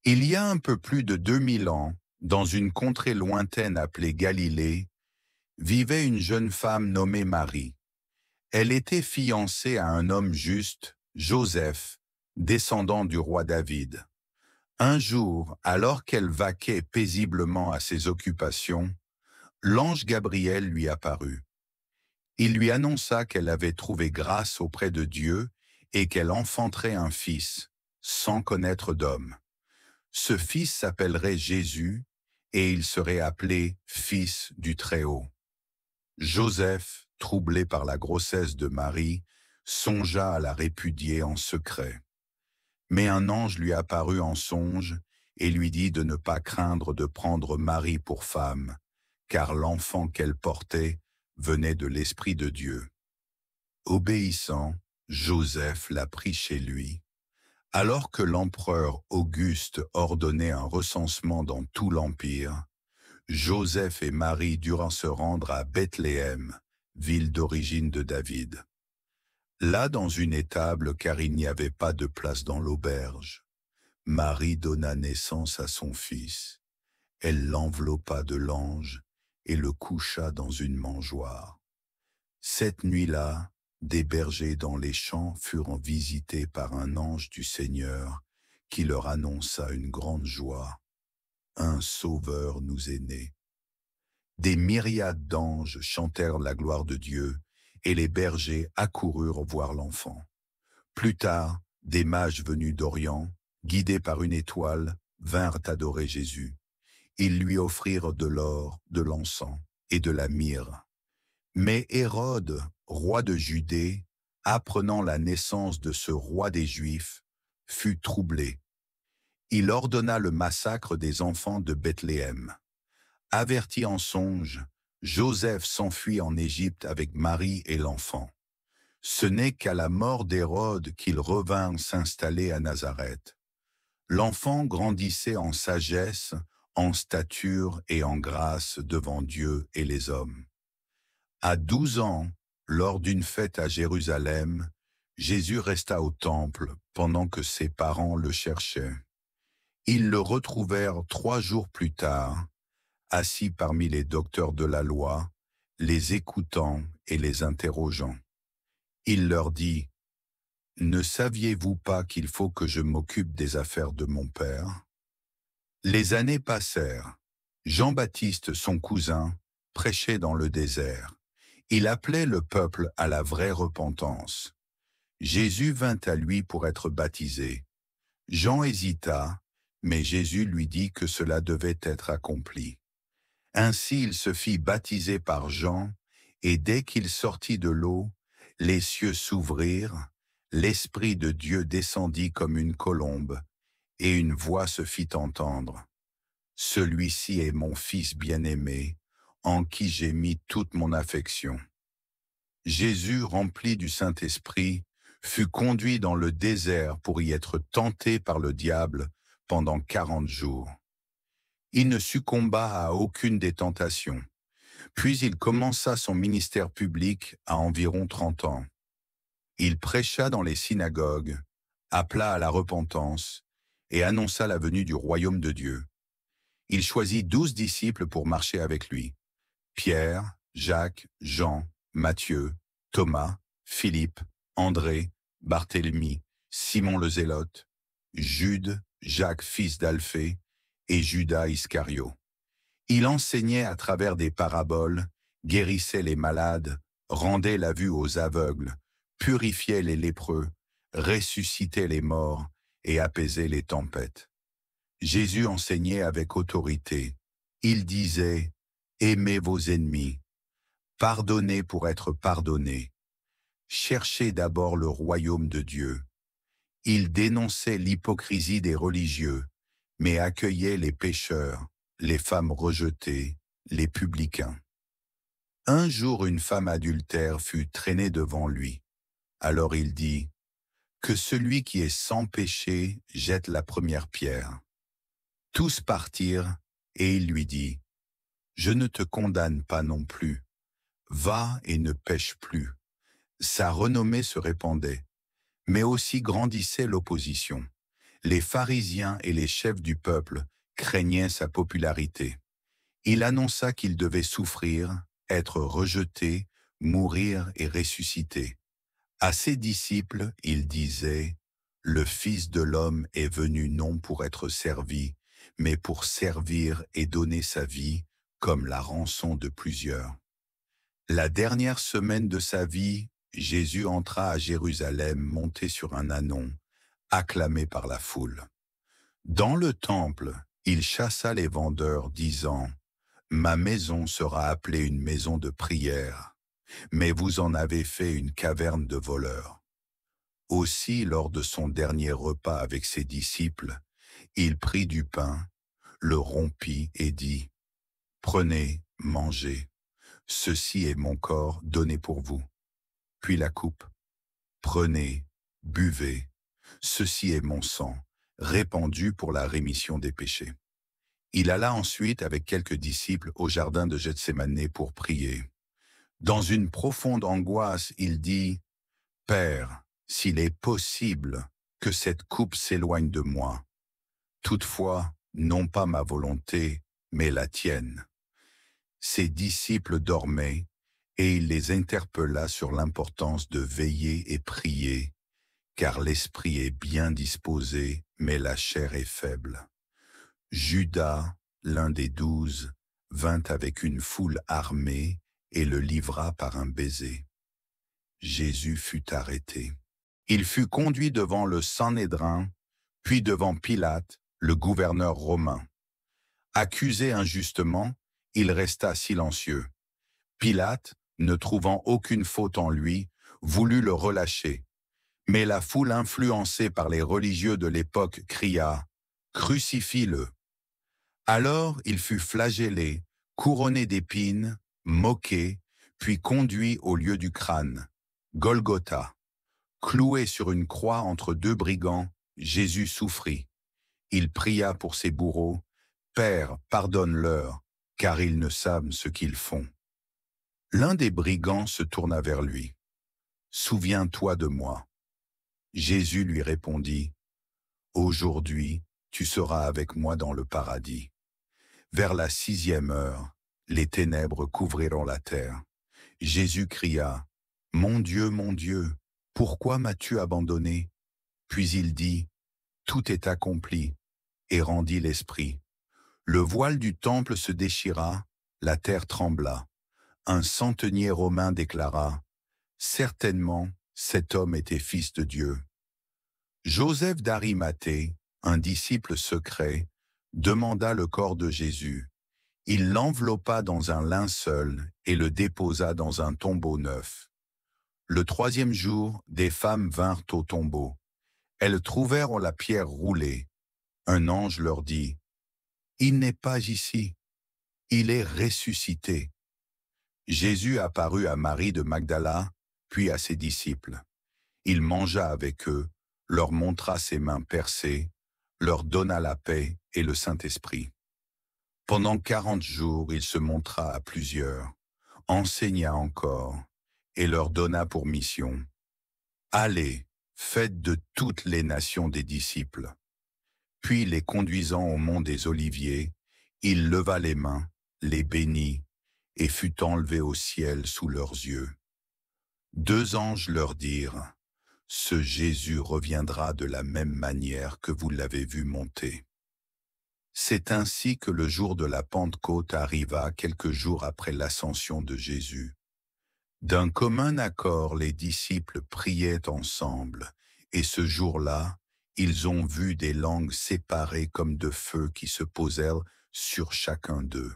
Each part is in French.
Il y a un peu plus de 2000 ans, dans une contrée lointaine appelée Galilée, vivait une jeune femme nommée Marie. Elle était fiancée à un homme juste, Joseph, descendant du roi David. Un jour, alors qu'elle vaquait paisiblement à ses occupations, l'ange Gabriel lui apparut. Il lui annonça qu'elle avait trouvé grâce auprès de Dieu et qu'elle enfanterait un fils, sans connaître d'homme. Ce fils s'appellerait Jésus, et il serait appelé Fils du Très-Haut. Joseph, troublé par la grossesse de Marie, songea à la répudier en secret. Mais un ange lui apparut en songe et lui dit de ne pas craindre de prendre Marie pour femme, car l'enfant qu'elle portait venait de l'Esprit de Dieu. Obéissant, Joseph la prit chez lui. Alors que l'empereur Auguste ordonnait un recensement dans tout l'Empire, Joseph et Marie durent se rendre à Bethléem, ville d'origine de David. Là, dans une étable, car il n'y avait pas de place dans l'auberge, Marie donna naissance à son fils. Elle l'enveloppa de l'ange et le coucha dans une mangeoire. Cette nuit-là, des bergers dans les champs furent visités par un ange du Seigneur qui leur annonça une grande joie. Un Sauveur nous est né. Des myriades d'anges chantèrent la gloire de Dieu, et les bergers accoururent voir l'enfant. Plus tard, des mages venus d'Orient, guidés par une étoile, vinrent adorer Jésus. Ils lui offrirent de l'or, de l'encens et de la myrrhe. Mais Hérode, roi de Judée, apprenant la naissance de ce roi des Juifs, fut troublé. Il ordonna le massacre des enfants de Bethléem. Averti en songe, Joseph s'enfuit en Égypte avec Marie et l'enfant. Ce n'est qu'à la mort d'Hérode qu'il revint s'installer à Nazareth. L'enfant grandissait en sagesse, en stature et en grâce devant Dieu et les hommes. À 12 ans, lors d'une fête à Jérusalem, Jésus resta au temple pendant que ses parents le cherchaient. Ils le retrouvèrent 3 jours plus tard, assis parmi les docteurs de la loi, les écoutant et les interrogeant. Il leur dit, « Ne saviez-vous pas qu'il faut que je m'occupe des affaires de mon Père ?» Les années passèrent. Jean-Baptiste, son cousin, prêchait dans le désert. Il appelait le peuple à la vraie repentance. Jésus vint à lui pour être baptisé. Jean hésita, mais Jésus lui dit que cela devait être accompli. Ainsi il se fit baptiser par Jean, et dès qu'il sortit de l'eau, les cieux s'ouvrirent, l'Esprit de Dieu descendit comme une colombe, et une voix se fit entendre. Celui-ci est mon Fils bien-aimé, en qui j'ai mis toute mon affection. Jésus, rempli du Saint-Esprit, fut conduit dans le désert pour y être tenté par le diable pendant 40 jours. Il ne succomba à aucune des tentations. Puis il commença son ministère public à environ 30 ans. Il prêcha dans les synagogues, appela à la repentance et annonça la venue du royaume de Dieu. Il choisit 12 disciples pour marcher avec lui. Pierre, Jacques, Jean, Matthieu, Thomas, Philippe, André, Barthélemy, Simon le Zélote, Jude, Jacques fils d'Alphée et Judas Iscario. Il enseignait à travers des paraboles, guérissait les malades, rendait la vue aux aveugles, purifiait les lépreux, ressuscitait les morts et apaisait les tempêtes. Jésus enseignait avec autorité. Il disait « Aimez vos ennemis, pardonnez pour être pardonnés, cherchez d'abord le royaume de Dieu. » Il dénonçait l'hypocrisie des religieux, mais accueillait les pécheurs, les femmes rejetées, les publicains. Un jour, une femme adultère fut traînée devant lui. Alors il dit « Que celui qui est sans péché jette la première pierre. » Tous partirent, et il lui dit « Je ne te condamne pas non plus. Va et ne pêche plus. » Sa renommée se répandait, mais aussi grandissait l'opposition. Les pharisiens et les chefs du peuple craignaient sa popularité. Il annonça qu'il devait souffrir, être rejeté, mourir et ressusciter. À ses disciples, il disait, « Le Fils de l'homme est venu non pour être servi, mais pour servir et donner sa vie comme la rançon de plusieurs. » La dernière semaine de sa vie, Jésus entra à Jérusalem monté sur un ânon, acclamé par la foule. Dans le temple, il chassa les vendeurs, disant, « Ma maison sera appelée une maison de prière, mais vous en avez fait une caverne de voleurs. » Aussi, lors de son dernier repas avec ses disciples, il prit du pain, le rompit et dit, « Prenez, mangez, ceci est mon corps donné pour vous. » Puis la coupe, « Prenez, buvez, ceci est mon sang, répandu pour la rémission des péchés. » Il alla ensuite avec quelques disciples au jardin de Gethsémanée pour prier. Dans une profonde angoisse, il dit, « Père, s'il est possible que cette coupe s'éloigne de moi. Toutefois, non pas ma volonté, mais la tienne. » Ses disciples dormaient, et il les interpella sur l'importance de veiller et prier, car l'esprit est bien disposé, mais la chair est faible. Judas, l'un des 12, vint avec une foule armée et le livra par un baiser. Jésus fut arrêté. Il fut conduit devant le Sanhédrin, puis devant Pilate, le gouverneur romain. Accusé injustement, il resta silencieux. Pilate, ne trouvant aucune faute en lui, voulut le relâcher. Mais la foule influencée par les religieux de l'époque cria « Crucifie-le !» Alors il fut flagellé, couronné d'épines, moqué, puis conduit au lieu du crâne, Golgotha. Cloué sur une croix entre deux brigands, Jésus souffrit. Il pria pour ses bourreaux, « Père, pardonne-leur, car ils ne savent ce qu'ils font. » L'un des brigands se tourna vers lui. « Souviens-toi de moi. » Jésus lui répondit, « Aujourd'hui, tu seras avec moi dans le paradis. » Vers la 6e heure, les ténèbres couvriront la terre. Jésus cria, « Mon Dieu, pourquoi m'as-tu abandonné ?» Puis il dit, « Tout est accompli » et rendit l'esprit. Le voile du temple se déchira, la terre trembla. Un centenier romain déclara, « Certainement, cet homme était fils de Dieu. » Joseph d'Arimathée, un disciple secret, demanda le corps de Jésus. Il l'enveloppa dans un linceul et le déposa dans un tombeau neuf. Le 3e jour, des femmes vinrent au tombeau. Elles trouvèrent la pierre roulée. Un ange leur dit, « Il n'est pas ici, il est ressuscité. » Jésus apparut à Marie de Magdala, puis à ses disciples. Il mangea avec eux, leur montra ses mains percées, leur donna la paix et le Saint-Esprit. Pendant 40 jours, il se montra à plusieurs, enseigna encore, et leur donna pour mission, « Allez, faites de toutes les nations des disciples. » Puis les conduisant au mont des Oliviers, il leva les mains, les bénit, et fut enlevé au ciel sous leurs yeux. 2 anges leur dirent, « Ce Jésus reviendra de la même manière que vous l'avez vu monter. » C'est ainsi que le jour de la Pentecôte arriva quelques jours après l'ascension de Jésus. D'un commun accord, les disciples priaient ensemble, et ce jour-là, ils ont vu des langues séparées comme de feu qui se posèrent sur chacun d'eux.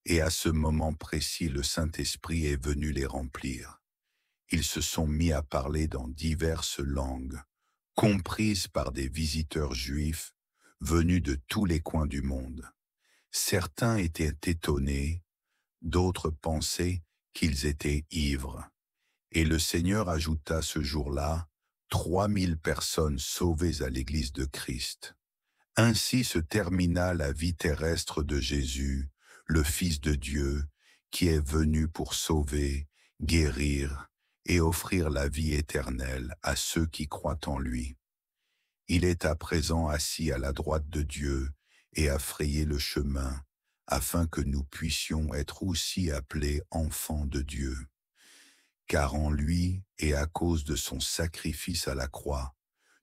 Et à ce moment précis, le Saint-Esprit est venu les remplir. Ils se sont mis à parler dans diverses langues, comprises par des visiteurs juifs venus de tous les coins du monde. Certains étaient étonnés, d'autres pensaient qu'ils étaient ivres. Et le Seigneur ajouta ce jour-là 3000 personnes sauvées à l'Église de Christ. Ainsi se termina la vie terrestre de Jésus, le Fils de Dieu, qui est venu pour sauver, guérir et offrir la vie éternelle à ceux qui croient en lui. Il est à présent assis à la droite de Dieu et a frayé le chemin, afin que nous puissions être aussi appelés enfants de Dieu. Car en lui et à cause de son sacrifice à la croix,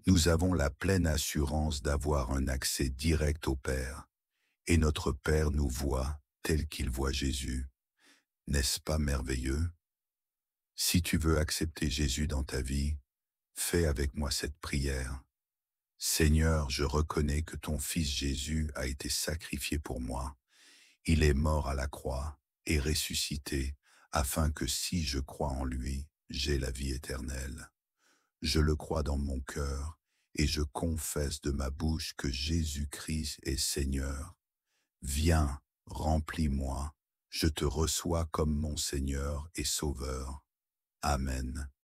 nous avons la pleine assurance d'avoir un accès direct au Père, et notre Père nous voit tel qu'il voit Jésus. N'est-ce pas merveilleux? Si tu veux accepter Jésus dans ta vie, fais avec moi cette prière. Seigneur, je reconnais que ton Fils Jésus a été sacrifié pour moi. Il est mort à la croix et ressuscité, afin que si je crois en lui, j'ai la vie éternelle. Je le crois dans mon cœur et je confesse de ma bouche que Jésus-Christ est Seigneur. Viens, remplis-moi, je te reçois comme mon Seigneur et Sauveur. Amen.